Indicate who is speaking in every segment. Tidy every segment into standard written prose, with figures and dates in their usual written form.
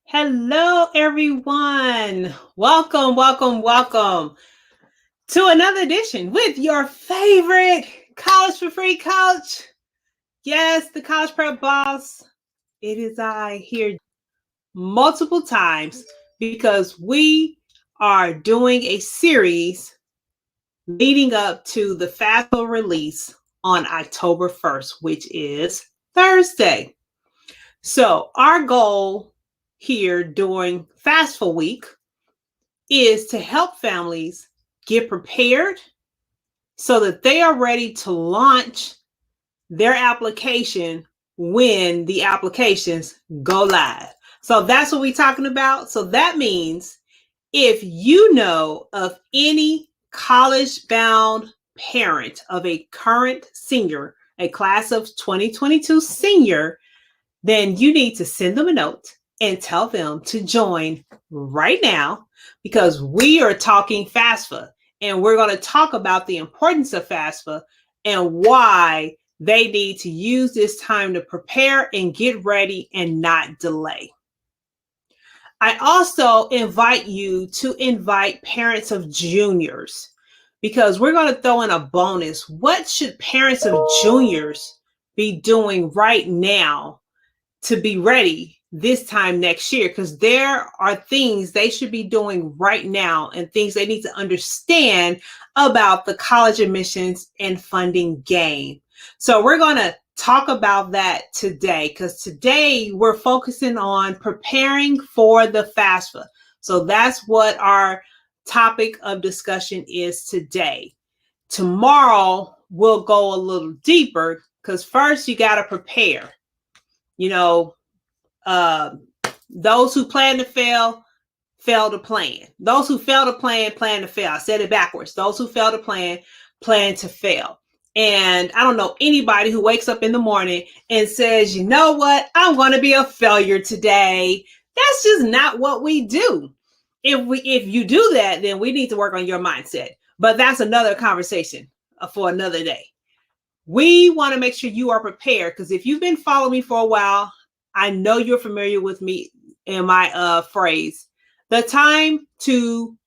Speaker 1: Hello, everyone. Welcome to another edition with your favorite College for Free coach. Yes, the College Prep Boss. It is I here multiple times because we are doing a series leading up to the FAFSA release on October 1st, which is Thursday. So our goal here during FAFSA week is to help families get prepared so that they are ready to launch their application when the applications go live. So that's what we're talking about. So that means if you know of any college-bound parent of a current senior, a class of 2022 senior, then you need to send them a note and tell them to join right now because we are talking FAFSA and we're going to talk about the importance of FAFSA and why they need to use this time to prepare and get ready and not delay. I also invite you to invite parents of juniors because we're going to throw in a bonus. What should parents of juniors be doing right now to be ready this time next year? Because there are things they should be doing right now and things they need to understand about the college admissions and funding game. So we're going to talk about that today because today we're focusing on preparing for the FAFSA. So that's what our topic of discussion is today. Tomorrow we'll go a little deeper because first you got to prepare. You know, those who plan to fail to plan. Those who fail to plan to fail. I said it backwards. Those who fail to plan to fail. And I don't know anybody who wakes up in the morning and says, you know what, I'm going to be a failure today. That's just not what we do. If you do that, then we need to work on your mindset. But that's another conversation for another day. We want to make sure you are prepared because if you've been following me for a while, I know you're familiar with me and my phrase. The time to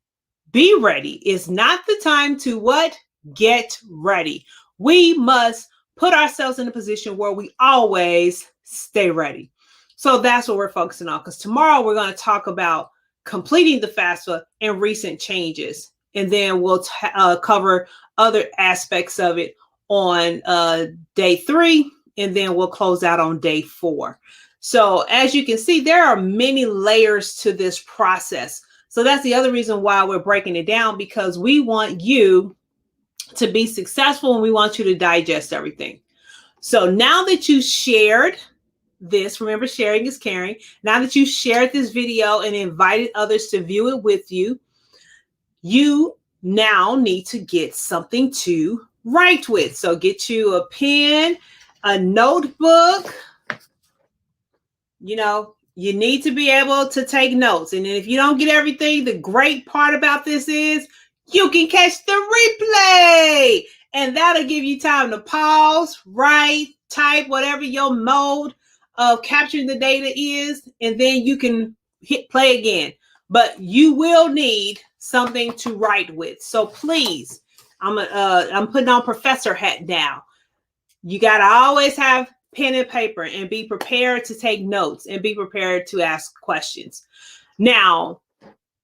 Speaker 1: be ready is not the time to what? Get ready. We must put ourselves in a position where we always stay ready. So that's what we're focusing on because tomorrow we're going to talk about completing the FAFSA and recent changes. And then we'll cover other aspects of it on day 3, and then we'll close out on day 4. So as you can see, there are many layers to this process. So that's the other reason why we're breaking it down, because we want you to be successful and we want you to digest everything. So now that you shared this, remember sharing is caring. Now that you shared this video and invited others to view it with you, you now need to get something to write with. So get you a pen, a notebook. You know, you need to be able to take notes. And if you don't get everything, the great part about this is you can catch the replay. And that'll give you time to pause, write, type, whatever your mode of capturing the data is. And then you can hit play again. But you will need something to write with. So please, I'm putting on professor hat now. You got to always have pen and paper and be prepared to take notes and be prepared to ask questions. Now,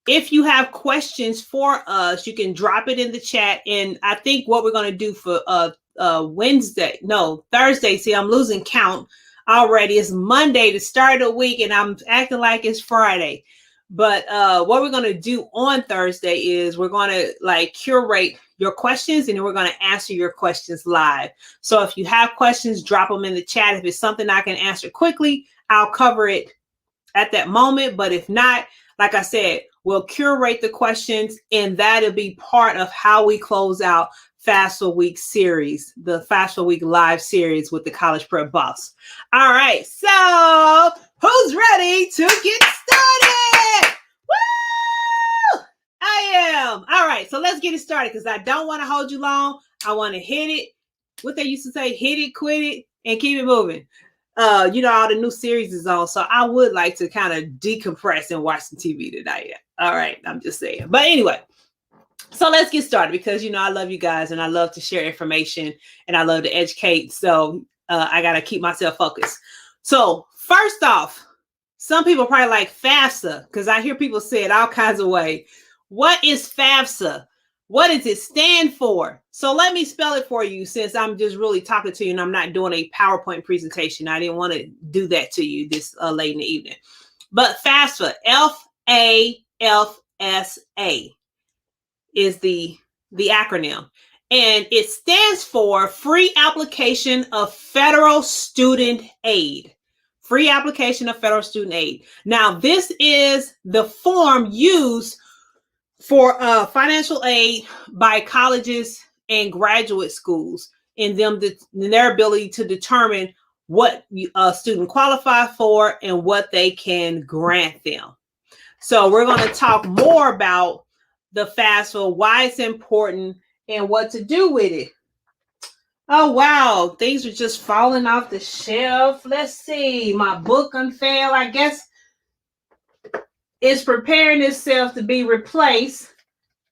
Speaker 1: if you have questions for us, you can drop it in the chat. And I think what we're going to do for Thursday. See, I'm losing count already. It's Monday to start the week and I'm acting like it's Friday. But what we're going to do on Thursday is we're going to curate your questions and then we're going to answer your questions live. So if you have questions, drop them in the chat. If it's something I can answer quickly, I'll cover it at that moment. But if not, like I said, we'll curate the questions and that'll be part of how we close out FAFSA Week series, the FAFSA Week Live series with the College Prep Boss. All right, so who's ready to get started? Woo! I am. All right, so let's get it started because I don't want to hold you long. I want to hit it. What they used to say, hit it, quit it, and keep it moving. all the new series is on. So I would like to kind of decompress and watch some TV tonight. All right. I'm just saying. But anyway, so let's get started because, I love you guys and I love to share information and I love to educate. So I got to keep myself focused. So first off, some people probably like FAFSA because I hear people say it all kinds of ways. What is FAFSA? What does it stand for? So let me spell it for you since I'm just really talking to you and I'm not doing a PowerPoint presentation. I didn't want to do that to you this late in the evening. But FAFSA, FAFSA is the acronym. And it stands for Free Application of Federal Student Aid. Free application of federal student aid. Now, this is the form used for financial aid by colleges and graduate schools in their ability to determine what a student qualifies for and what they can grant them. So we're going to talk more about the FAFSA, why it's important, and what to do with it. Oh, wow. Things are just falling off the shelf. Let's see. My book unfailed, I guess, is preparing itself to be replaced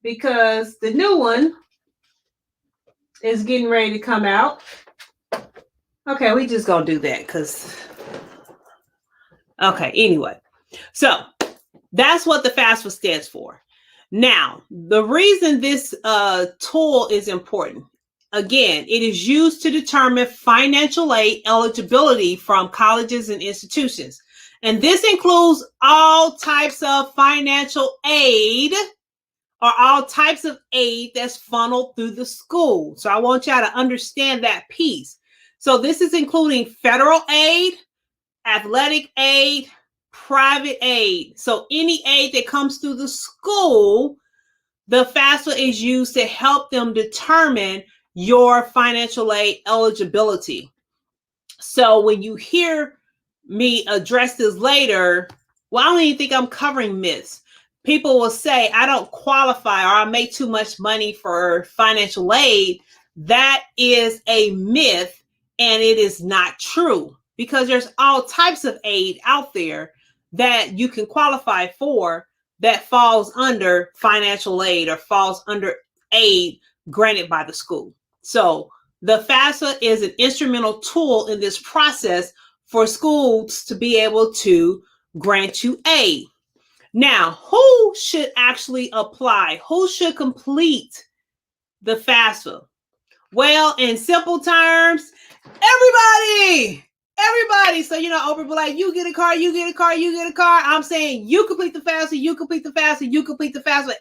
Speaker 1: because the new one is getting ready to come out. Okay, we just gonna do that because, okay, anyway. So that's what the FAFSA stands for. Now, the reason this tool is important, again, it is used to determine financial aid eligibility from colleges and institutions. And this includes all types of financial aid or all types of aid that's funneled through the school. So I want y'all to understand that piece. So this is including federal aid, athletic aid, private aid. So any aid that comes through the school, the FAFSA is used to help them determine your financial aid eligibility. So when you hear me address this later, well, I don't even think I'm covering myths. People will say, I don't qualify or I make too much money for financial aid. That is a myth and it is not true because there's all types of aid out there that you can qualify for that falls under financial aid or falls under aid granted by the school. So the FAFSA is an instrumental tool in this process for schools to be able to grant you aid. Now, who should actually apply? Who should complete the FAFSA? Well, in simple terms, everybody. So, Oprah be like, you get a car, you get a car, you get a car. I'm saying you complete the FAFSA, you complete the FAFSA, you complete the FAFSA.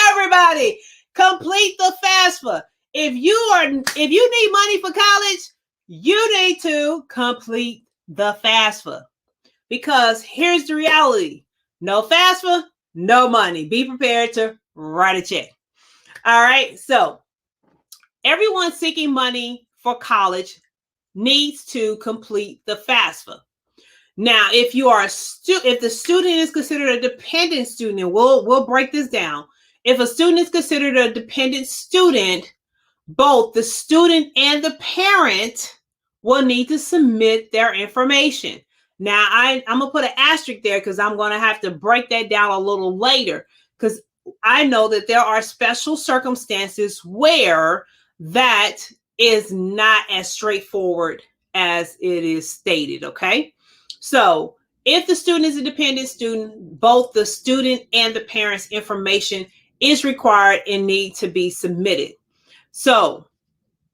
Speaker 1: Everybody complete the FAFSA. If you need money for college, you need to complete the FAFSA. Because here's the reality. No FAFSA, no money. Be prepared to write a check. All right. So everyone seeking money for college needs to complete the FAFSA. Now, if the student is considered a dependent student, and we'll break this down. If a student is considered a dependent student, both the student and the parent will need to submit their information. Now, I'm going to put an asterisk there because I'm going to have to break that down a little later because I know that there are special circumstances where that is not as straightforward as it is stated, okay? So if the student is a dependent student, both the student and the parent's information is required and need to be submitted. So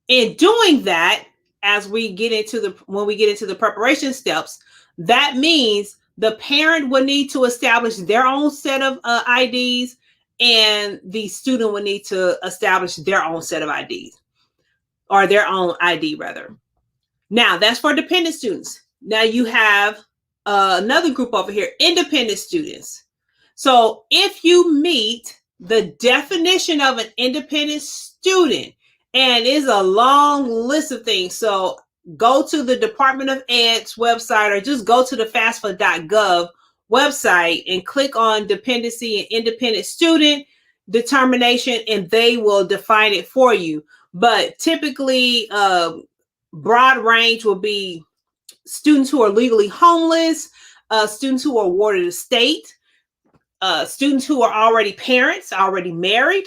Speaker 1: in doing that, when we get into the preparation steps, that means the parent will need to establish their own set of IDs and the student will need to establish their own set of IDs or their own ID rather. Now that's for dependent students. Now you have another group over here, independent students. So if you meet the definition of an independent student, and it's a long list of things. So go to the Department of Ed's website or just go to the FAFSA.gov website and click on dependency and independent student determination, and they will define it for you. But typically, broad range will be students who are legally homeless, students who are awarded a state, students who are already parents, already married,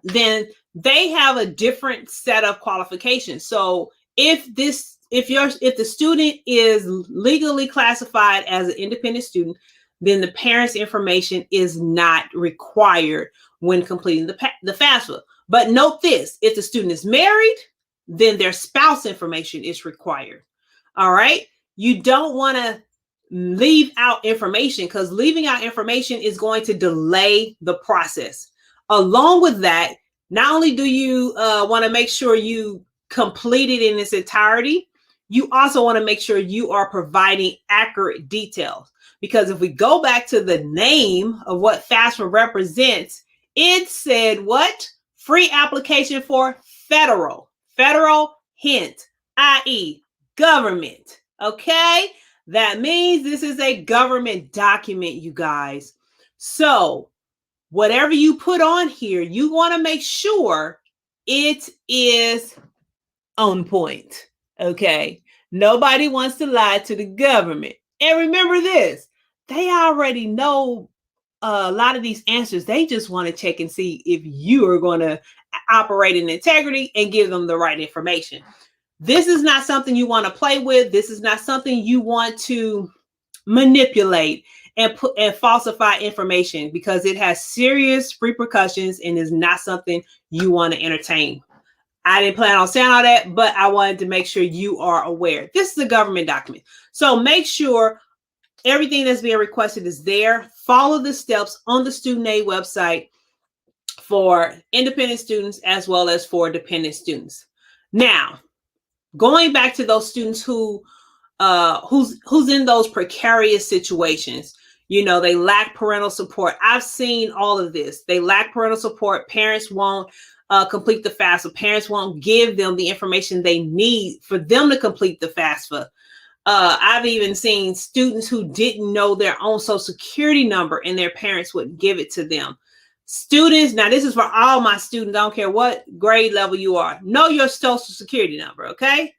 Speaker 1: then they have a different set of qualifications. So if the student is legally classified as an independent student, then the parents' information is not required when completing the FAFSA. But note this, if the student is married, then their spouse information is required. All right. You don't want to leave out information, because leaving out information is going to delay the process. Along with that, not only do you want to make sure you complete it in its entirety, you also want to make sure you are providing accurate details. Because if we go back to the name of what FAFSA represents, it said what? Free application for federal, hint, i.e. government. Okay? That means this is a government document, you guys. So whatever you put on here, you want to make sure it is on point. Okay? Nobody wants to lie to the government. And remember this, they already know a lot of these answers. They just want to check and see if you are going to operate in integrity and give them the right information. This is not something you want to play with. This is not something you want to manipulate and falsify information, because it has serious repercussions and is not something you want to entertain. I didn't plan on saying all that, but I wanted to make sure you are aware. This is a government document. So make sure everything that's being requested is there. Follow the steps on the student aid website for independent students as well as for dependent students. Now, going back to those students who's in those precarious situations, you know, they lack parental support. I've seen all of this. They lack parental support. Parents won't complete the FAFSA. Parents won't give them the information they need for them to complete the FAFSA. I've even seen students who didn't know their own social security number and their parents wouldn't give it to them. Students, now this is for all my students, I don't care what grade level you are, know your social security number, okay?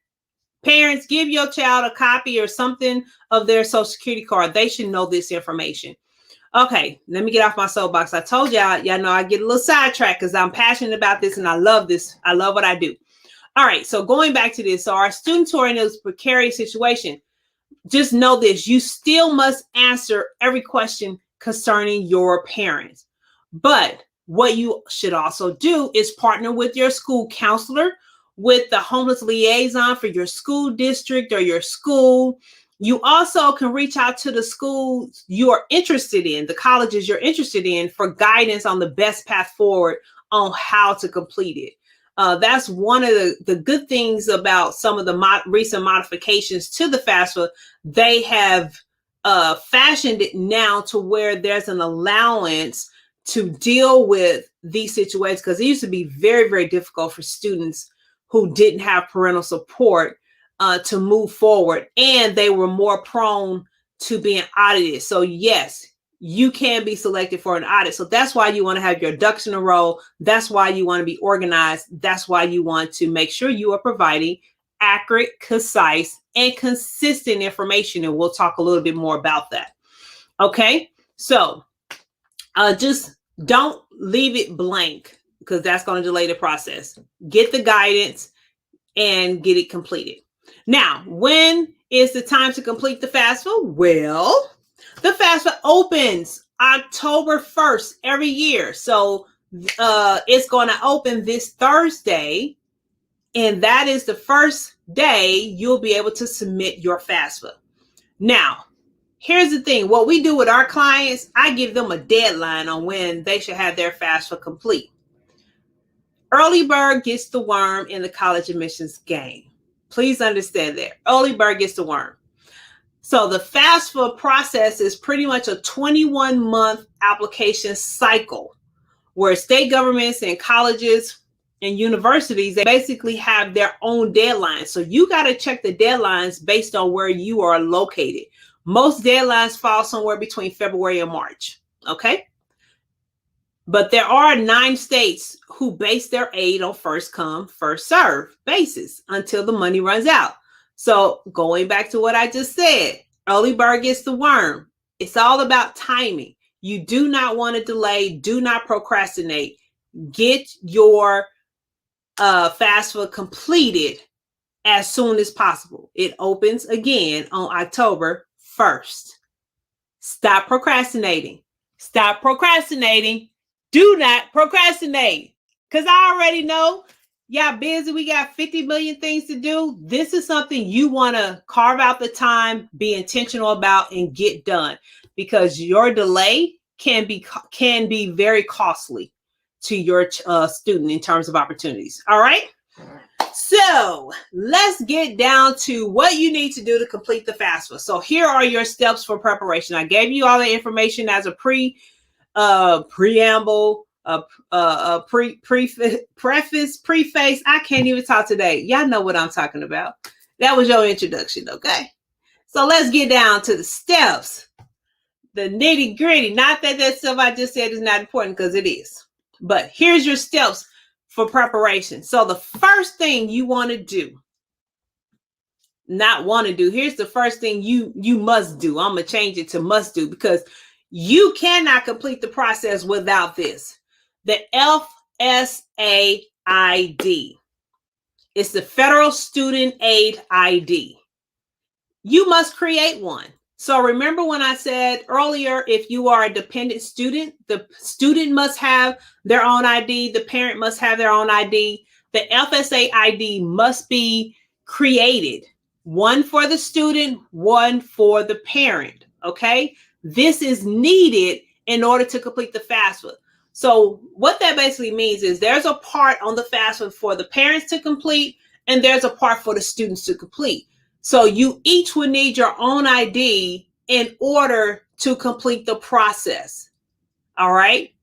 Speaker 1: Parents, give your child a copy or something of their social security card. They should know this information. Okay, let me get off my soapbox. I told y'all know I get a little sidetracked because I'm passionate about this and I love this. I love what I do. All right, so going back to this, so our students who are in this precarious situation, just know this, you still must answer every question concerning your parents. But what you should also do is partner with your school counselor, with the homeless liaison for your school district or your school. You also can reach out to the schools you are interested in, the colleges you're interested in, for guidance on the best path forward on how to complete it. That's one of the good things about some of the recent modifications to the FAFSA. They have fashioned it now to where there's an allowance to deal with these situations, because it used to be very, very difficult for students who didn't have parental support to move forward, and they were more prone to being audited. So yes, you can be selected for an audit. So that's why you want to have your ducks in a row. That's why you want to be organized. That's why you want to make sure you are providing accurate, concise, and consistent information. And we'll talk a little bit more about that. Okay, so just don't leave it blank, because that's going to delay the process. Get the guidance and get it completed. Now, when is the time to complete the FAFSA? Well, the FAFSA opens October 1st every year. So it's going to open this Thursday, and that is the first day you'll be able to submit your FAFSA. Now, here's the thing. What we do with our clients, I give them a deadline on when they should have their FAFSA complete. Early bird gets the worm in the college admissions game. Please understand that. Early bird gets the worm. So the FAFSA process is pretty much a 21-month application cycle, where state governments and colleges and universities, they basically have their own deadlines. So you got to check the deadlines based on where you are located. Most deadlines fall somewhere between February and March. Okay. But there are 9 states who base their aid on first come, first serve basis until the money runs out. So going back to what I just said, early bird gets the worm. It's all about timing. You do not want to delay. Do not procrastinate. Get your FAFSA completed as soon as possible. It opens again on October 1st. Stop procrastinating. Stop procrastinating. Do not procrastinate. Because I already know y'all busy. We got 50 million things to do. This is something you want to carve out the time, be intentional about, and get done. Because your delay can be very costly to your student in terms of opportunities. All right. So let's get down to what you need to do to complete the FAFSA. So here are your steps for preparation. I gave you all the information as a preamble, preface. I can't even talk today. Y'all know what I'm talking about. That was your introduction, okay? So let's get down to the steps, the nitty gritty. Not that that stuff I just said is not important, because it is. But here's your steps for preparation. So the first thing you want to do, here's the first thing you must do. I'm going to change it to must do, because you cannot complete the process without this. The FSA ID. It's the Federal Student Aid ID. You must create one. So remember when I said earlier, if you are a dependent student, the student must have their own ID. The parent must have their own ID. The FSA ID must be created. One for the student, one for the parent. Okay. This is needed in order to complete the FAFSA. So what that basically means is there's a part on the FAFSA for the parents to complete, and there's a part for the students to complete. So you each would need your own ID in order to complete the process. All right.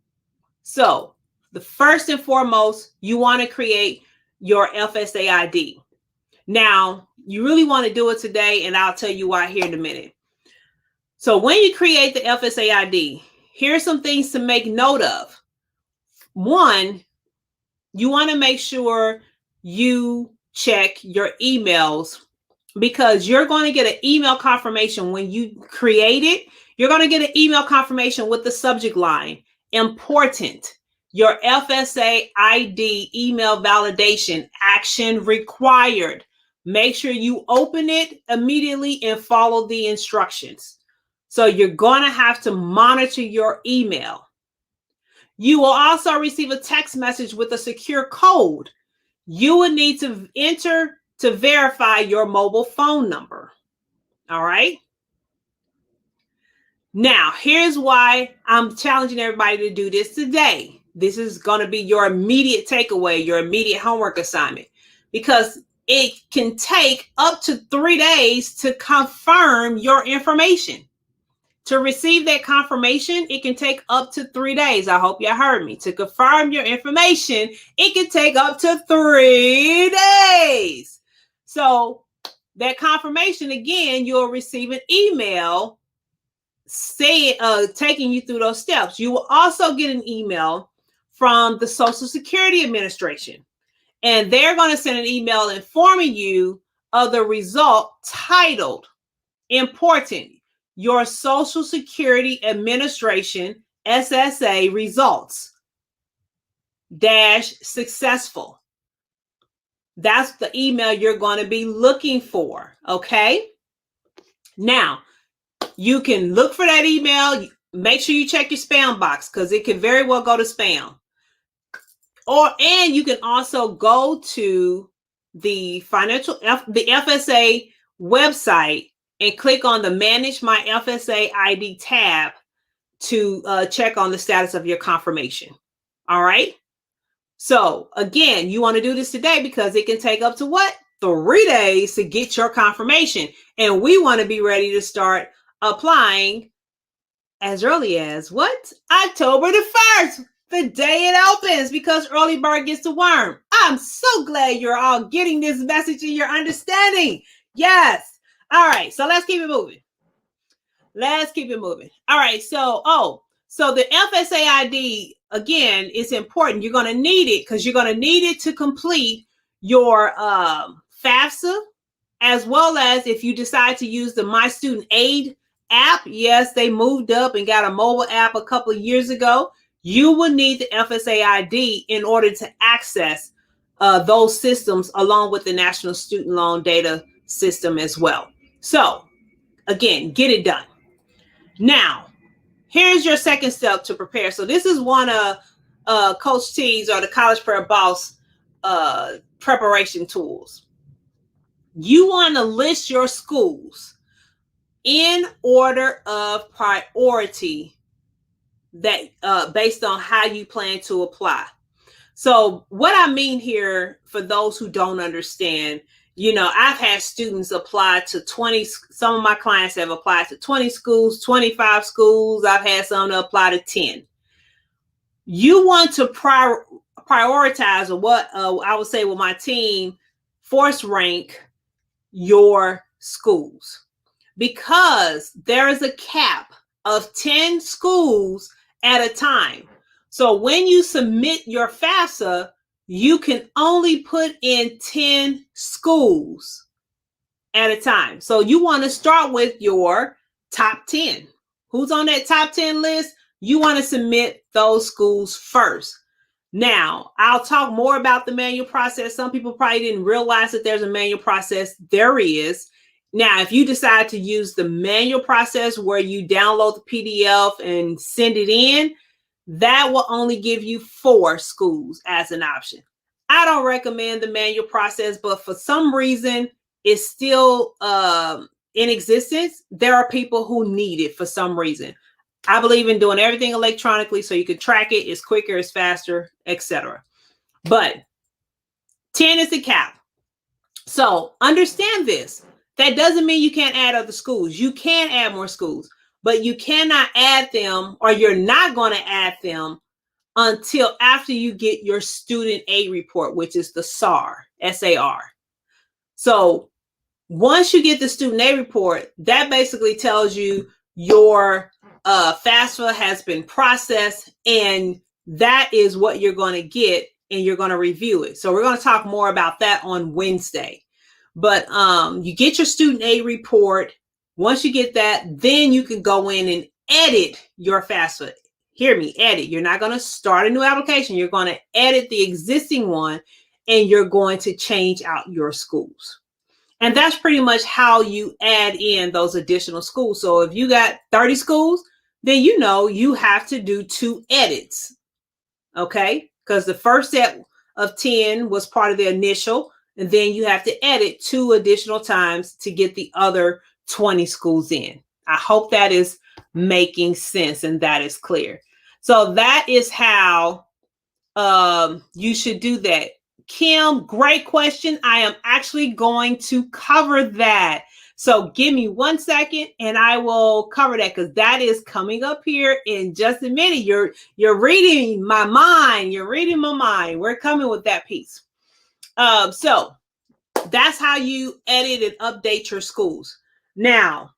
Speaker 1: So the first and foremost, you want to create your FSA ID. Now, you really want to do it today, and I'll tell you why here in a minute. So when you create the FSA ID, here's some things to make note of. One, you want to make sure you check your emails, because you're going to get an email confirmation when you create it. You're going to get an email confirmation with the subject line, important, your FSA ID email validation, action required. Make sure you open it immediately and follow the instructions. So you're going to have to monitor your email. You will also receive a text message with a secure code. You will need to enter to verify your mobile phone number. All right. Now, here's why I'm challenging everybody to do this today. This is going to be your immediate takeaway, your immediate homework assignment, because it can take up to 3 days to confirm your information. To receive that confirmation, it can take up to 3 days. I hope y'all heard me. To confirm your information, it can take up to 3 days. So that confirmation, again, you'll receive an email taking you through those steps. You will also get an email from the Social Security Administration, and they're going to send an email informing you of the result titled important, your Social Security Administration SSA results -successful. That's the email you're going to be looking for. Okay. Now, you can look for that email. Make sure you check your spam box, because it could very well go to spam. And you can also go to the FSA website and click on the Manage My FSA ID tab to check on the status of your confirmation. All right. So again, you want to do this today, because it can take up to 3 days to get your confirmation. And we want to be ready to start applying as early as October the 1st, the day it opens, because early bird gets the worm. I'm so glad you're all getting this message and you're understanding. Yes. All right. So let's keep it moving. All right. So the FSA ID, again, is important. You're going to need it, because you're going to need it to complete your FAFSA as well as if you decide to use the My Student Aid app. Yes, they moved up and got a mobile app a couple of years ago. You will need the FSA ID in order to access those systems, along with the National Student Loan Data System as well. So again, get it done. Now, here's your second step to prepare. So this is one of Coach T's, or the College Prep Boss, preparation tools. You want to list your schools in order of priority, that based on how you plan to apply. So what I mean here, for those who don't understand, I've had students apply to 20. Some of my clients have applied to 20 schools, 25 schools. I've had some to apply to 10. You want to prioritize, or what I would say with my team, force rank your schools, because there is a cap of 10 schools at a time. So when you submit your FAFSA, you can only put in 10 schools at a time. So you want to start with your top 10. Who's on that top 10 list? You want to submit those schools first. Now, I'll talk more about the manual process. Some people probably didn't realize that there's a manual process. There is. Now, if you decide to use the manual process where you download the PDF and send it in, that will only give you 4 schools as an option. I don't recommend the manual process, but for some reason, it's still in existence. There are people who need it for some reason. I believe in doing everything electronically so you can track it. It's quicker, it's faster, etc. But 10 is the cap. So understand this. That doesn't mean you can't add other schools. You can add more schools, but you cannot add them, or you're not going to add them, until after you get your student aid report, which is the SAR. So once you get the student aid report, that basically tells you your FAFSA has been processed, and that is what you're going to get, and you're going to review it. So we're going to talk more about that on Wednesday. But you get your student aid report. Once you get that, then you can go in and edit your FAFSA. Hear me, edit. You're not going to start a new application. You're going to edit the existing one, and you're going to change out your schools. And that's pretty much how you add in those additional schools. So if you got 30 schools, then you have to do 2 edits. Okay? Because the first set of 10 was part of the initial, and then you have to edit 2 additional times to get the other 20 schools in. I hope that is making sense and that is clear. So that is how you should do that. Kim, great question. I am actually going to cover that. So give me 1 second and I will cover that, because that is coming up here in just a minute. You're reading my mind. You're reading my mind. We're coming with that piece. So that's how you edit and update your schools. Now,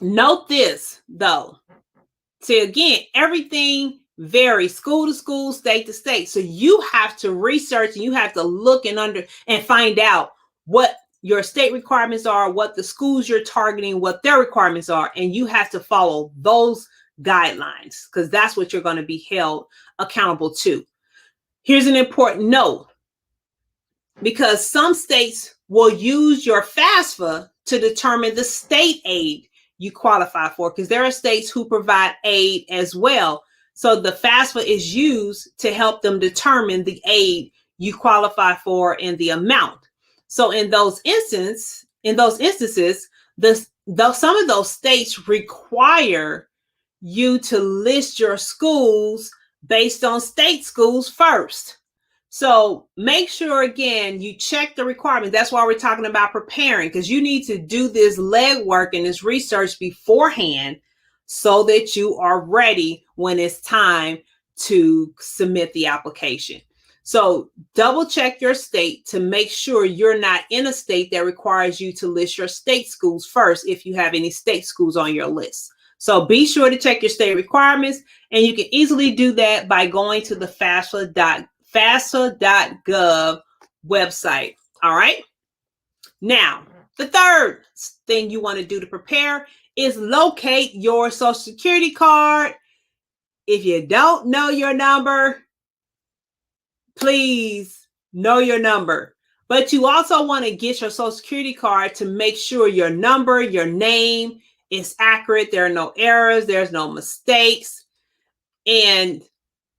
Speaker 1: note this though. So again, everything varies school to school, state to state. So you have to research and you have to look and find out what your state requirements are, what the schools you're targeting, what their requirements are, and you have to follow those guidelines, because that's what you're going to be held accountable to. Here's an important note, because some states will use your FAFSA to determine the state aid you qualify for, because there are states who provide aid as well. So the FAFSA is used to help them determine the aid you qualify for and the amount. So in those instances, some of those states require you to list your schools based on state schools first. So make sure, again, you check the requirements. That's why we're talking about preparing, because you need to do this legwork and this research beforehand so that you are ready when it's time to submit the application. So double check your state to make sure you're not in a state that requires you to list your state schools first if you have any state schools on your list. So be sure to check your state requirements, and you can easily do that by going to the FAFSA.gov website. All right. Now, The third thing you want to do to prepare is locate your Social Security card. If you don't know your number, please know your number. But you also want to get your Social Security card to make sure your number, your name is accurate. There are no errors. There's no mistakes. And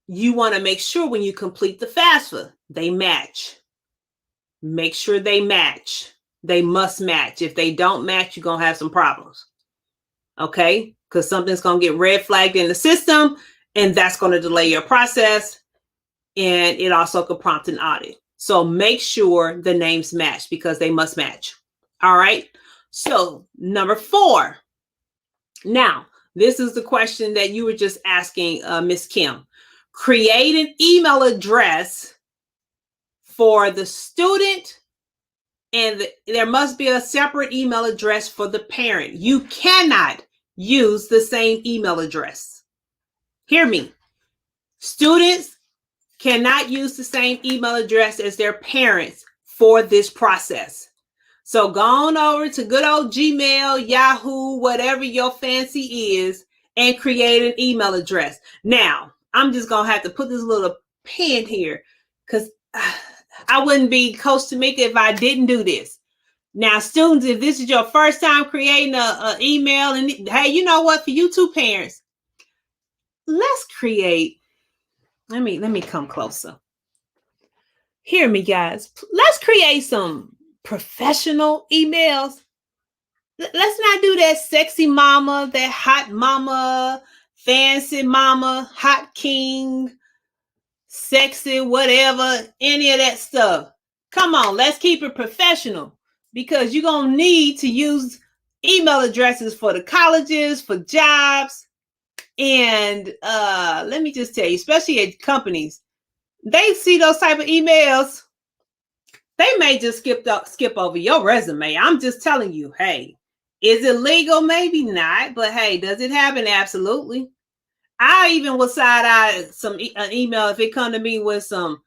Speaker 1: you want to make sure when you complete the FAFSA, they match. Make sure they match. They must match. If they don't match, you're going to have some problems. Okay? Because something's going to get red flagged in the system, and that's going to delay your process. And it also could prompt an audit. So make sure the names match because they must match. All right. So number 4. Now, this is the question that you were just asking, Miss Kim. Create an email address for the student, and there must be a separate email address for the parent. You cannot use the same email address. Hear me. Students cannot use the same email address as their parents for this process. So go on over to good old Gmail, Yahoo, whatever your fancy is, and create an email address. Now, I'm just going to have to put this little pin here because I wouldn't be Coach Tameka if I didn't do this. Now, students, if this is your first time creating an email, and hey, you know what? For you two parents, let's create. Let me come closer. Hear me, guys. Let's create some professional emails. Let's not do that sexy mama, that hot mama, fancy mama, hot king, sexy, whatever, any of that stuff. Come on, let's keep it professional because you're going to need to use email addresses for the colleges, for jobs. And let me just tell you, especially at companies, they see those type of emails. They may just skip over your resume. I'm just telling you, hey, is it legal? Maybe not, but hey, does it happen? Absolutely. I even will side eye an email if it come to me with some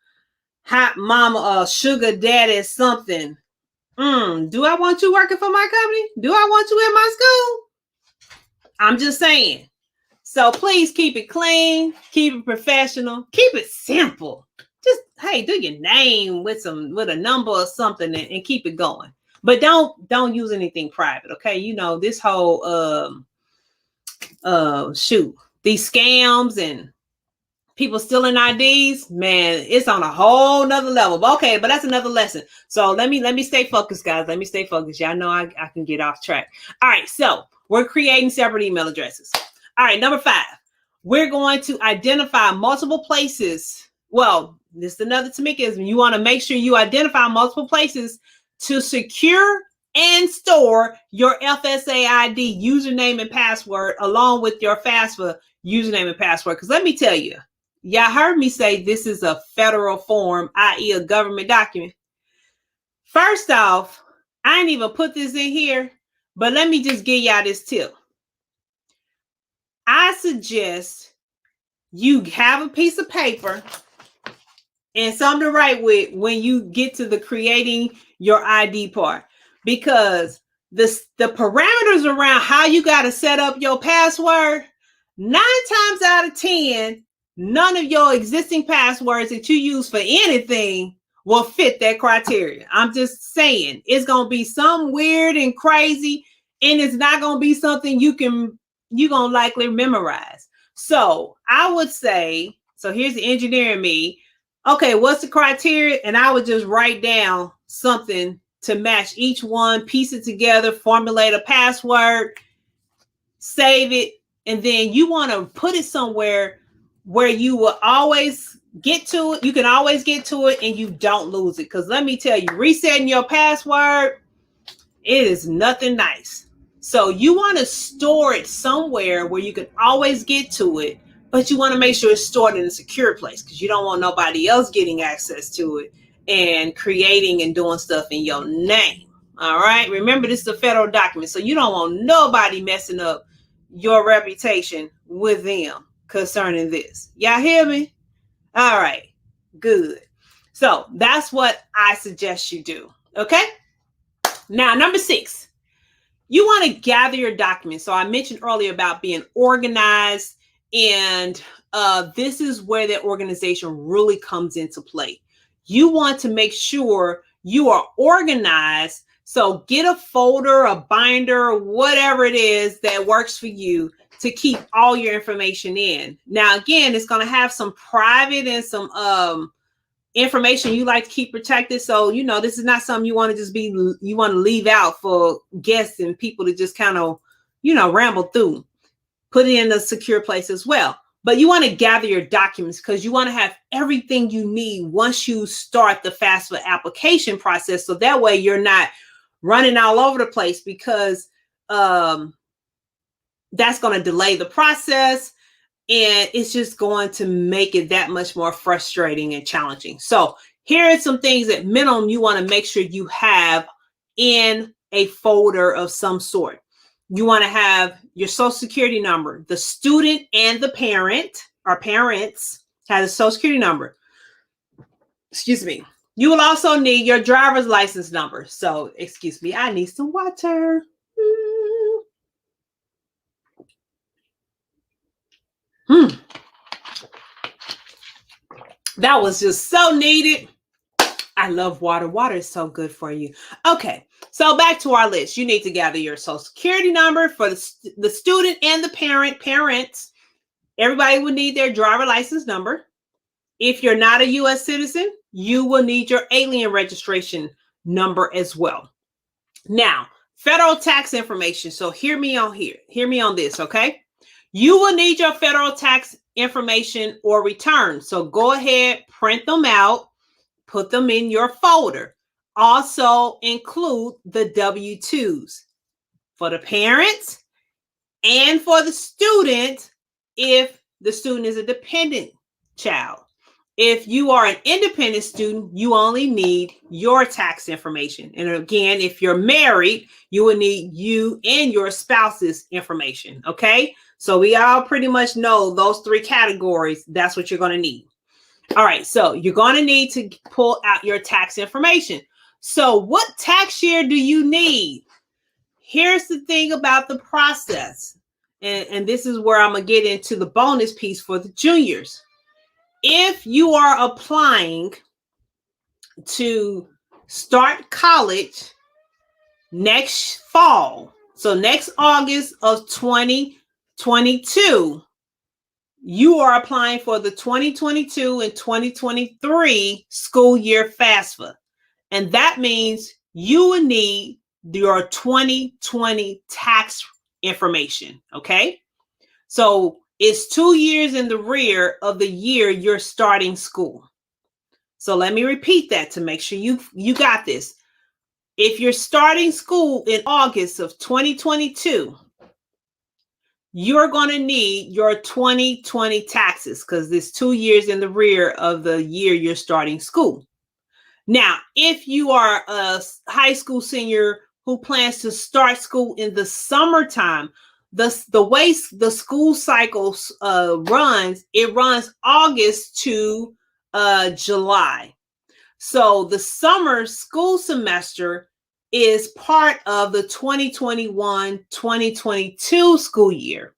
Speaker 1: hot mama or sugar daddy something. Do I want you working for my company? Do I want you in my school? I'm just saying. So please keep it clean, keep it professional, keep it simple. Just, hey, do your name with a number or something and keep it going. But don't use anything private, okay? You know, this whole these scams and people stealing IDs, man, it's on a whole nother level. Okay, but that's another lesson. So let me stay focused, guys. Let me stay focused. Y'all know I can get off track. All right, so we're creating separate email addresses. All right, number 5, we're going to identify multiple places. Well, this is another Tameka. You want to make sure you identify multiple places to secure and store your FSA ID username and password along with your FAFSA username and password. Because let me tell you, y'all heard me say this is a federal form, i.e. a government document. First off, I ain't even put this in here, but let me just give y'all this tip. I suggest you have a piece of paper and something to write with when you get to the creating your ID part, because the parameters around how you got to set up your password, 9 times out of 10, none of your existing passwords that you use for anything will fit that criteria. I'm just saying it's going to be some weird and crazy, and it's not going to be something you're going to likely memorize. So I would say, so here's the engineer in me. Okay, what's the criteria? And I would just write down something to match each one, piece it together, formulate a password, save it, and then you want to put it somewhere where you will always get to it. You can always get to it and you don't lose it. Because let me tell you, resetting your password, it is nothing nice. So you want to store it somewhere where you can always get to it, but you want to make sure it's stored in a secure place because you don't want nobody else getting access to it and creating and doing stuff in your name. All right. Remember, this is a federal document, so you don't want nobody messing up your reputation with them concerning this. Y'all hear me? All right. Good. So that's what I suggest you do. Okay. Now, number 6, you want to gather your documents. So I mentioned earlier about being organized, and this is where that organization really comes into play. You want to make sure you are organized. So get a folder, a binder, whatever it is that works for you to keep all your information in. Now, again, it's going to have some private and some information you like to keep protected. So, this is not something you want to leave out for guests and people to just kind of, ramble through. Put it in a secure place as well. But you want to gather your documents because you want to have everything you need once you start the FAFSA application process. So that way you're not running all over the place, because that's going to delay the process, and it's just going to make it that much more frustrating and challenging. So here are some things at minimum you want to make sure you have in a folder of some sort. You want to have your social security number. The student and the parent, or parents, have a social security number. Excuse me. You will also need your driver's license number. So, excuse me, I need some water. That was just so needed. I love water. Water is so good for you. Okay, so back to our list. You need to gather your social security number for the student and the parents. Everybody will need their driver license number. If you're not a U.S. citizen, you will need your alien registration number as well. Now, federal tax information. So hear me on here. Hear me on this, okay? You will need your federal tax information or return. So go ahead, print them out. Put them in your folder. Also include the W-2s for the parents and for the student if the student is a dependent child. If you are an independent student, you only need your tax information. And again, if you're married, you will need you and your spouse's information. Okay, so we all pretty much know those 3 categories. That's what you're going to need. All right, so you're going to need to pull out your tax information. So what tax year do you need? Here's the thing about the process. And this is where I'm going to get into the bonus piece for the juniors. If you are applying to start college next fall, so next August of 2022, you are applying for the 2022 and 2023 school year FAFSA. And that means you will need your 2020 tax information, okay? So it's 2 years in the rear of the year you're starting school. So let me repeat that to make sure you got this. If you're starting school in August of 2022, you're going to need your 2020 taxes because it's 2 years in the rear of the year you're starting school. Now, if you are a high school senior who plans to start school in the summertime, the way the school cycles runs August to July. So the summer school semester is part of the 2021-2022 school year.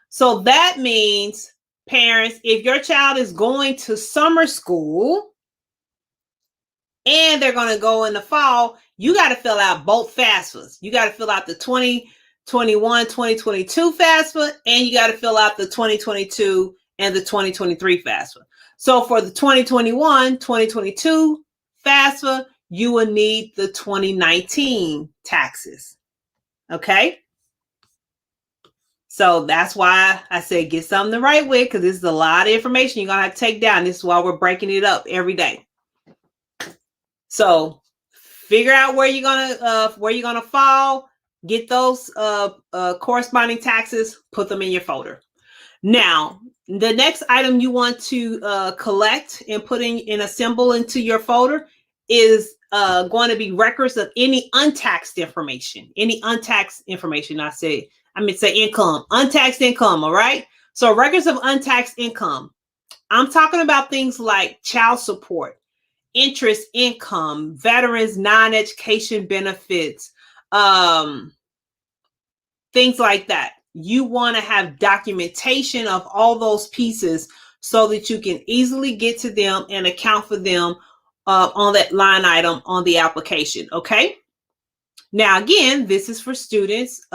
Speaker 1: So that means, parents, if your child is going to summer school and they're going to go in the fall, you got to fill out both FAFSAs. You got to fill out the 2021-2022 FAFSA, and you got to fill out the 2022 and the 2023 FAFSA. So for the 2021-2022 FAFSA, you will need the 2019 taxes. Okay? So that's why I say get something to write with, because this is a lot of information you're going to have to take down. This is why we're breaking it up every day. So figure out where you're gonna fall, get those corresponding taxes, put them in your folder. Now, the next item you want to collect and put in a symbol into your folder is going to be records of any untaxed information. Any untaxed information. I mean income, untaxed income. All right. So records of untaxed income. I'm talking about things like child support, interest income, veterans non-education benefits, things like that. You want to have documentation of all those pieces so that you can easily get to them and account for them on that line item on the application. Okay. Now, again, this is for students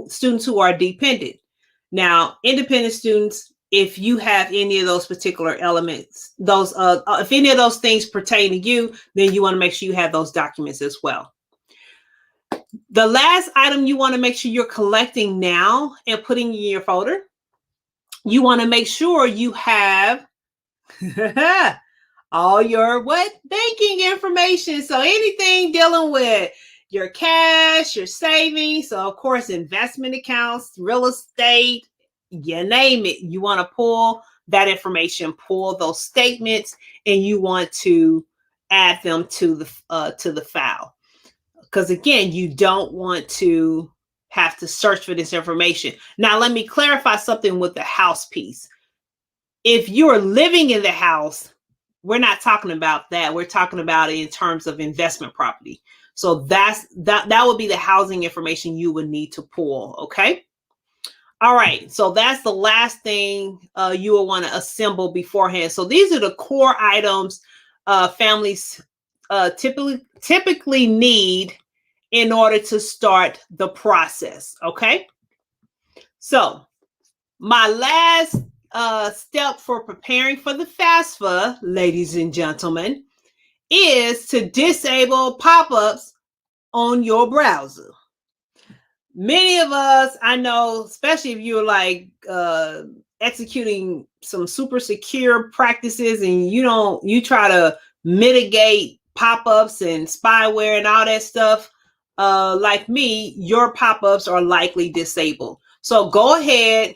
Speaker 1: students who are dependent. Now, independent students, if you have any of those particular elements, if any of those things pertain to you, then you want to make sure you have those documents as well. The last item you want to make sure you're collecting now and putting in your folder, you want to make sure you have all your banking information. So anything dealing with your cash, your savings, so of course investment accounts, real estate, you name it. You want to pull that information, pull those statements, and you want to add them to the file. Because again, you don't want to have to search for this information. Now, let me clarify something with the house piece. If you're living in the house, we're not talking about that. We're talking about it in terms of investment property. So that would be the housing information you would need to pull. Okay. All right. So that's the last thing you will want to assemble beforehand. So these are the core items families typically need in order to start the process. Okay. So my last step for preparing for the FAFSA, ladies and gentlemen, is to disable pop-ups on your browser. Many of us, I know, especially if you're like executing some super secure practices and you try to mitigate pop-ups and spyware and all that stuff, like me, your pop-ups are likely disabled. So go ahead,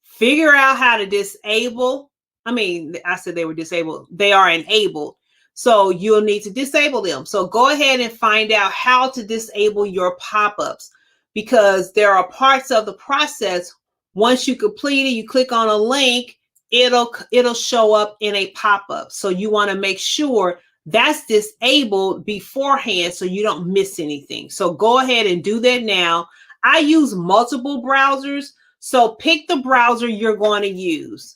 Speaker 1: figure out how to disable. I said they were disabled. They are enabled. So you'll need to disable them. So go ahead and find out how to disable your pop-ups, because there are parts of the process. Once you complete it, you click on a link, it'll show up in a pop-up. So you want to make sure that's disabled beforehand so you don't miss anything. So go ahead and do that now. I use multiple browsers, so pick the browser you're going to use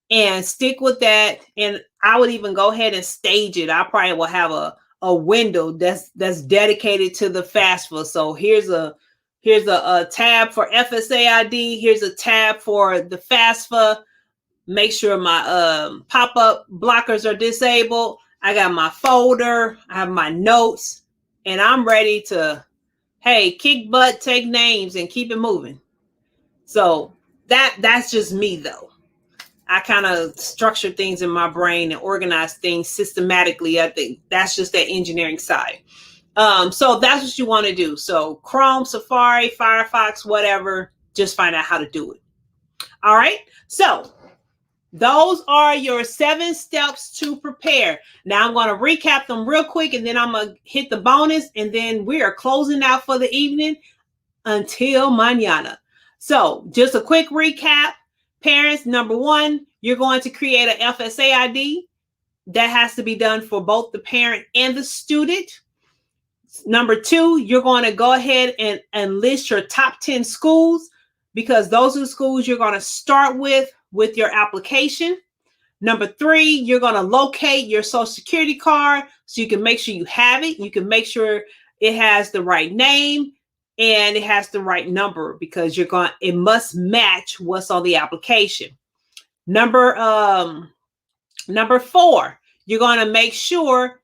Speaker 1: and stick with that. And I would even go ahead and stage it. I probably will have a window that's dedicated to the FAFSA. So here's a tab for FSA ID. Here's a tab for the FAFSA. Make sure my pop-up blockers are disabled. I got my folder. I have my notes, and I'm ready to, hey, kick butt, take names, and keep it moving. So that's just me, though. I kind of structure things in my brain and organize things systematically. I think that's just that engineering side. So that's what you want to do. So Chrome, Safari, Firefox, whatever, just find out how to do it. All right. So those are your 7 steps to prepare. Now I'm going to recap them real quick, and then I'm going to hit the bonus, and then we are closing out for the evening until mañana. So just a quick recap. Parents, number 1, you're going to create an FSA ID. That has to be done for both the parent and the student. Number 2, you're going to go ahead and list your top 10 schools, because those are the schools you're going to start with your application. Number 3, you're going to locate your social security card so you can make sure you have it. You can make sure it has the right name and it has the right number, because it must match what's on the application. Number 4, you're going to make sure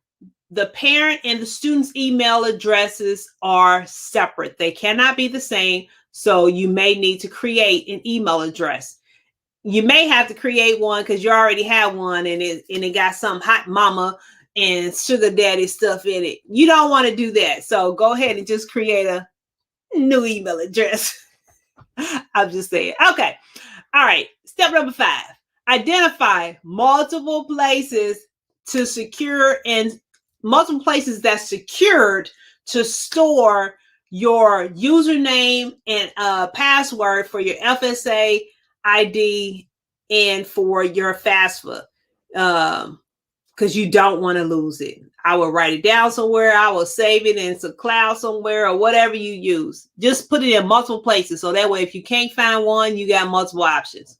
Speaker 1: the parent and the student's email addresses are separate. They cannot be the same. So you may need to create an email address. You may have to create one because you already have one and it got some hot mama and sugar daddy stuff in it. You don't want to do that. So go ahead and just create a new email address. I'm just saying. Okay. All right. Step number 5. Identify multiple places that's secured to store your username and password for your FSA ID and for your FAFSA. because you don't want to lose it. I will write it down somewhere. I will save it in some cloud somewhere or whatever you use. Just put it in multiple places. So that way, if you can't find one, you got multiple options.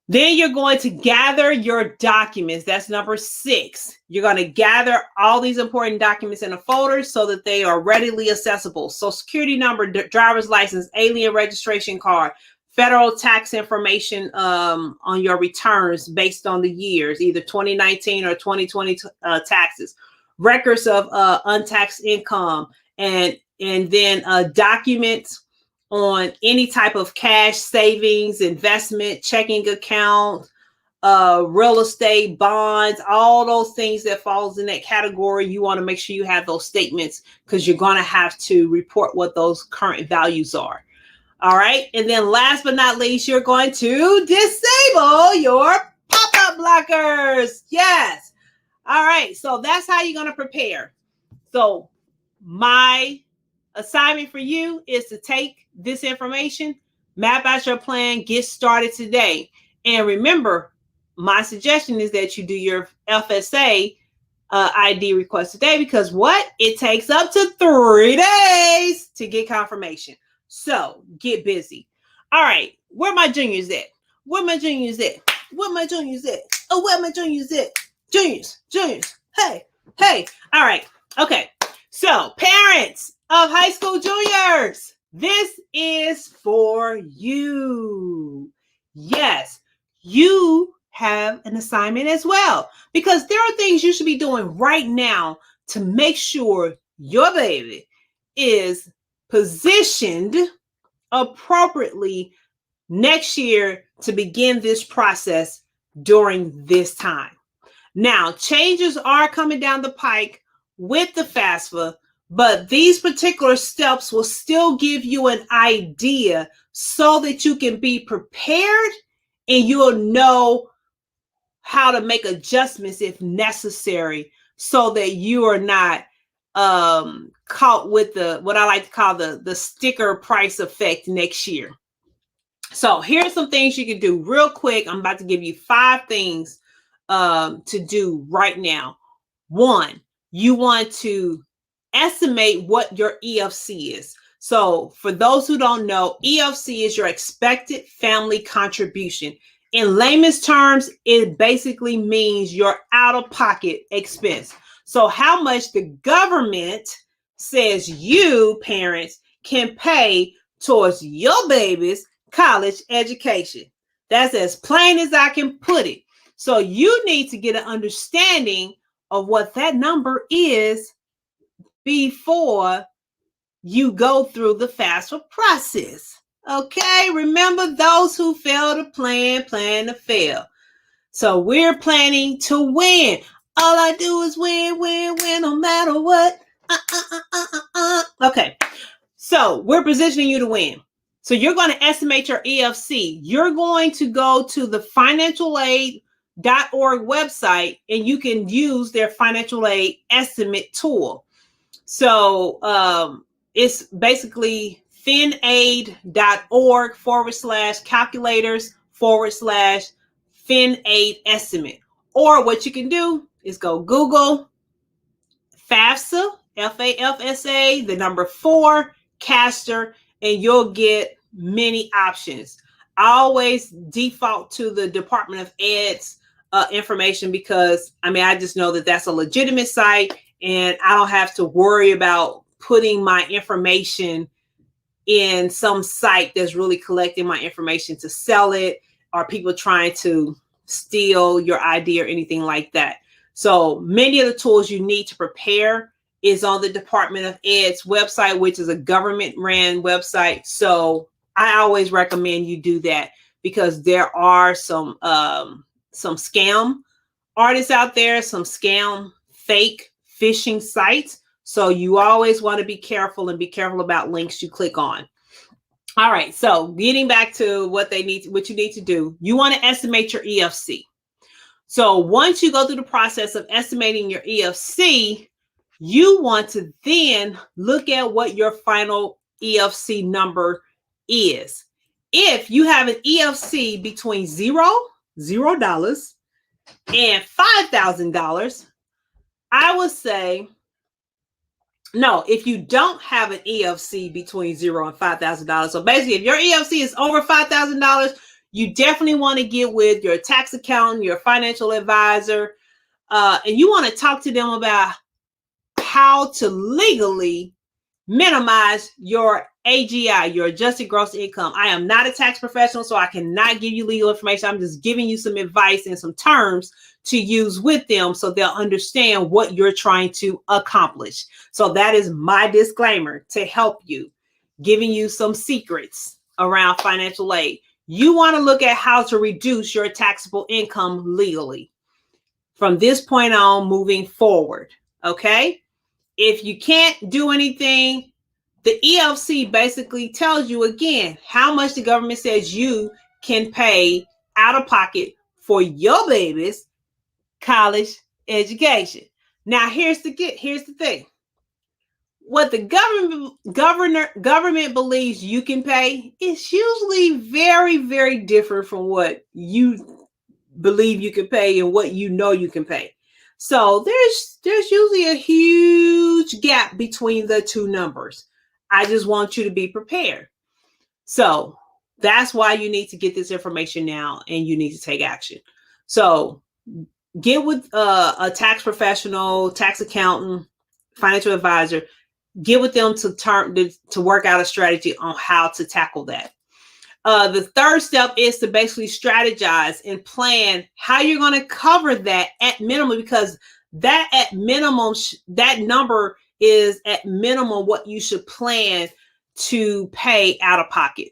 Speaker 1: Then you're going to gather your documents. That's number 6. You're going to gather all these important documents in a folder so that they are readily accessible. Social security number, driver's license, alien registration card, federal tax information on your returns based on the years, either 2019 or 2020 taxes, records of untaxed income, and then documents on any type of cash savings, investment, checking account, real estate, bonds, all those things that falls in that category. You want to make sure you have those statements because you're going to have to report what those current values are. All right. And then last but not least, you're going to disable your pop-up blockers. Yes. All right. So that's how you're going to prepare. So my assignment for you is to take this information, map out your plan, get started today. And remember, my suggestion is that you do your FSA ID request today because what? It takes up to 3 days to get confirmation. So get busy. All right. Where my juniors at? Where my juniors at? Where my juniors at? Oh, where my juniors at? Juniors. Hey. All right. Okay. So parents of high school juniors, this is for you. Yes, you have an assignment as well because there are things you should be doing right now to make sure your baby is positioned appropriately next year to begin this process during this time. Now, changes are coming down the pike with the FAFSA, but these particular steps will still give you an idea so that you can be prepared and you'll know how to make adjustments if necessary so that you are not caught with what I like to call the sticker price effect next year. So here's some things you can do real quick. I'm about to give you 5 things to do right now. 1, you want to estimate what your EFC is. So for those who don't know, EFC is your expected family contribution. In layman's terms, it basically means your out-of-pocket expense. So how much the government says you, parents, can pay towards your baby's college education. That's as plain as I can put it. So you need to get an understanding of what that number is before you go through the FAFSA process. Okay, remember those who fail to plan to fail. So we're planning to win. All I do is win, no matter what. Okay, so we're positioning you to win. So you're going to estimate your EFC. You're going to go to the financialaid.org website and you can use their financial aid estimate tool. So it's basically finaid.org/calculators/FinAid estimate. Or what you can do is go Google FAFSA, FAFSA, the number 4, Caster, and you'll get many options. I always default to the Department of Ed's information because, I just know that that's a legitimate site and I don't have to worry about putting my information in some site that's really collecting my information to sell it or people trying to steal your ID or anything like that. So many of the tools you need to prepare is on the Department of Ed's website, which is a government-ran website. So I always recommend you do that because there are some scam artists out there, some scam fake phishing sites. So you always want to be careful and be careful about links you click on. All right. So getting back to what you need to do, you want to estimate your EFC. So once you go through the process of estimating your EFC, you want to then look at what your final EFC number is. If you have an EFC between $0 and $5,000, I would say, no, if you don't have an EFC between $0 and $5,000. So basically, if your EFC is over $5,000, you definitely want to get with your tax accountant, your financial advisor, and you want to talk to them about how to legally minimize your AGI, your adjusted gross income. I am not a tax professional, so I cannot give you legal information. I'm just giving you some advice and some terms to use with them so they'll understand what you're trying to accomplish. So that is my disclaimer to help you, giving you some secrets around financial aid. You want to look at how to reduce your taxable income legally from this point on moving forward. Okay? If you can't do anything, the EFC basically tells you again how much the government says you can pay out of pocket for your baby's college education. Now, here's the thing. What the government believes you can pay is usually very, very different from what you believe you can pay and what you know you can pay. So there's usually a huge gap between the two numbers. I just want you to be prepared. So that's why you need to get this information now and you need to take action. So get with a tax professional, tax accountant, financial advisor. Get with them to work out a strategy on how to tackle that. The third step is to basically strategize and plan how you're going to cover that at minimum, because that at minimum, that number is at minimum what you should plan to pay out of pocket.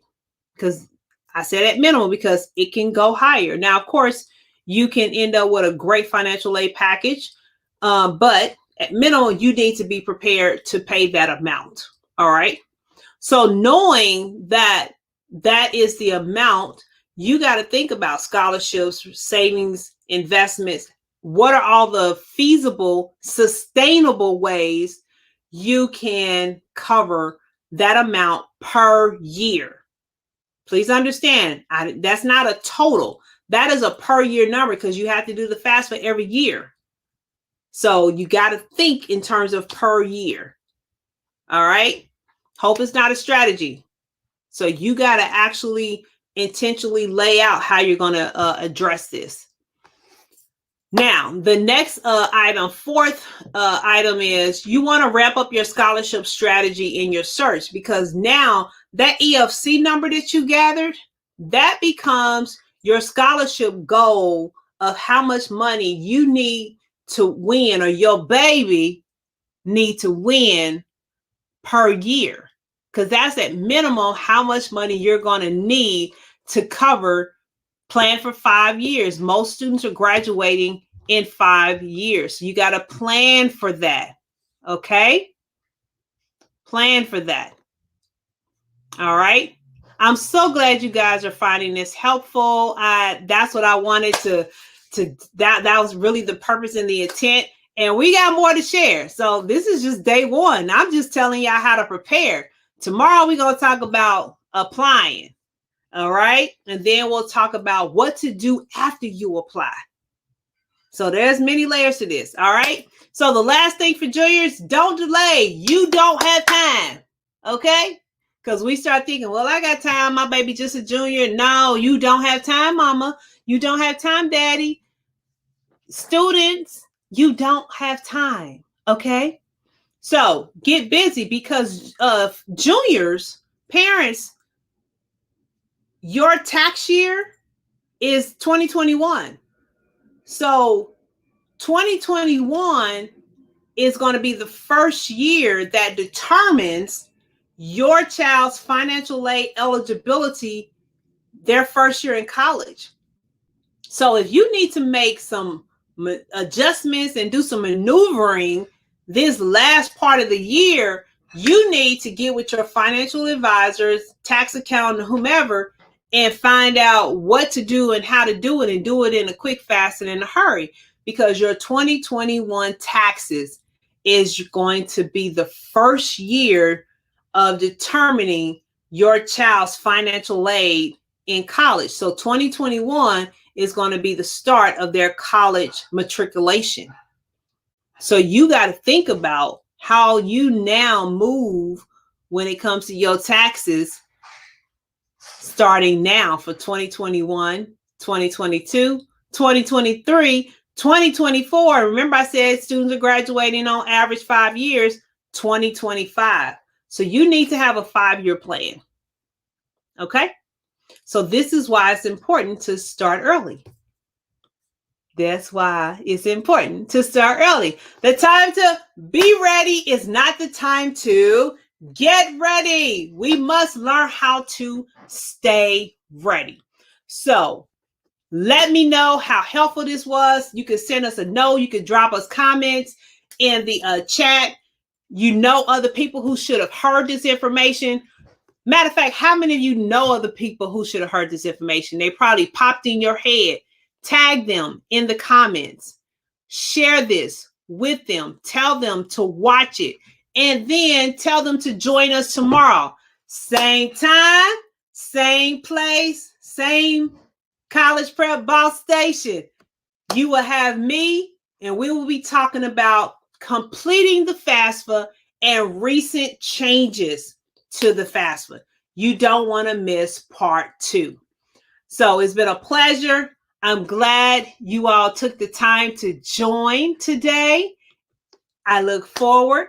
Speaker 1: Because I said at minimum because it can go higher. Now, of course, you can end up with a great financial aid package, but at minimum, you need to be prepared to pay that amount. All right. So knowing that is the amount, you got to think about scholarships, savings, investments. What are all the feasible, sustainable ways you can cover that amount per year? Please understand, that's not a total. That is a per year number because you have to do the FAFSA every year. So you got to think in terms of per year. All right. Hope is not a strategy. So you got to actually intentionally lay out how you're going to address this. Now, the next item, fourth item is you want to wrap up your scholarship strategy in your search, because now that EFC number that you gathered, that becomes your scholarship goal of how much money you need to win, or your baby need to win per year. Because that's at minimum how much money you're going to need to cover, plan for 5 years. Most students are graduating in 5 years. So you got to plan for that. Okay? Plan for that. All right? I'm so glad you guys are finding this helpful. That's what I wanted to that was really the purpose and the intent. And we got more to share. So this is just day one. I'm just telling y'all how to prepare. Tomorrow we're going to talk about applying. All right. And then we'll talk about what to do after you apply. So there's many layers to this. All right. So the last thing for juniors, don't delay. You don't have time. Okay. Because we start thinking, well, I got time. My baby just a junior. No, you don't have time, mama. You don't have time, daddy. Students, you don't have time. Okay. So get busy, because of juniors, parents, your tax year is 2021. So 2021 is going to be the first year that determines your child's financial aid eligibility, their first year in college. So if you need to make some adjustments and do some maneuvering this last part of the year, you need to get with your financial advisors, tax accountant, whomever, and find out what to do and how to do it, and do it in a quick, fast, and in a hurry, because your 2021 taxes is going to be the first year of determining your child's financial aid in college. So 2021 is going to be the start of their college matriculation. So you got to think about how you now move when it comes to your taxes starting now for 2021, 2022, 2023, 2024. Remember I said students are graduating on average 5 years, 2025. So you need to have a 5-year plan. Okay? So this is why it's important to start early. That's why it's important to start early. The time to be ready is not the time to get ready. We must learn how to stay ready. So let me know how helpful this was. You can send us a note. You can drop us comments in the chat. You know other people who should have heard this information. Matter of fact, how many of you know other people who should have heard this information? They probably popped in your head. Tag them in the comments. Share this with them. Tell them to watch it. And then tell them to join us tomorrow. Same time, same place, same College Prep Boss Station. You will have me, and we will be talking about completing the FAFSA and recent changes to the FAFSA. You don't want to miss part 2. So it's been a pleasure. I'm glad you all took the time to join today. I look forward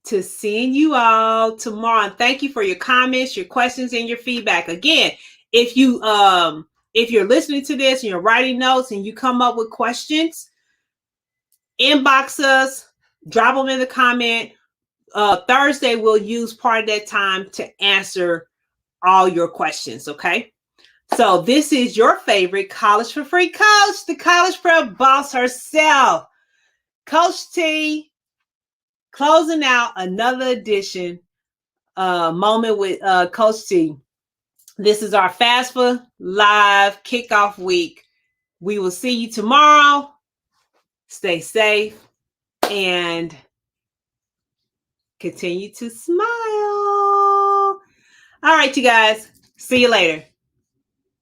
Speaker 1: to seeing you all tomorrow. And thank you for your comments, your questions, and your feedback. Again, if you're listening to this and you're writing notes and you come up with questions, inbox us, drop them in the comment. Thursday, we'll use part of that time to answer all your questions, okay? So this is your favorite College for Free coach, the College Prep Boss herself, Coach T, closing out another edition moment with Coach T. This is our FAFSA Live Kickoff Week. We will see you tomorrow. Stay safe and continue to smile. All right, you guys. See you later.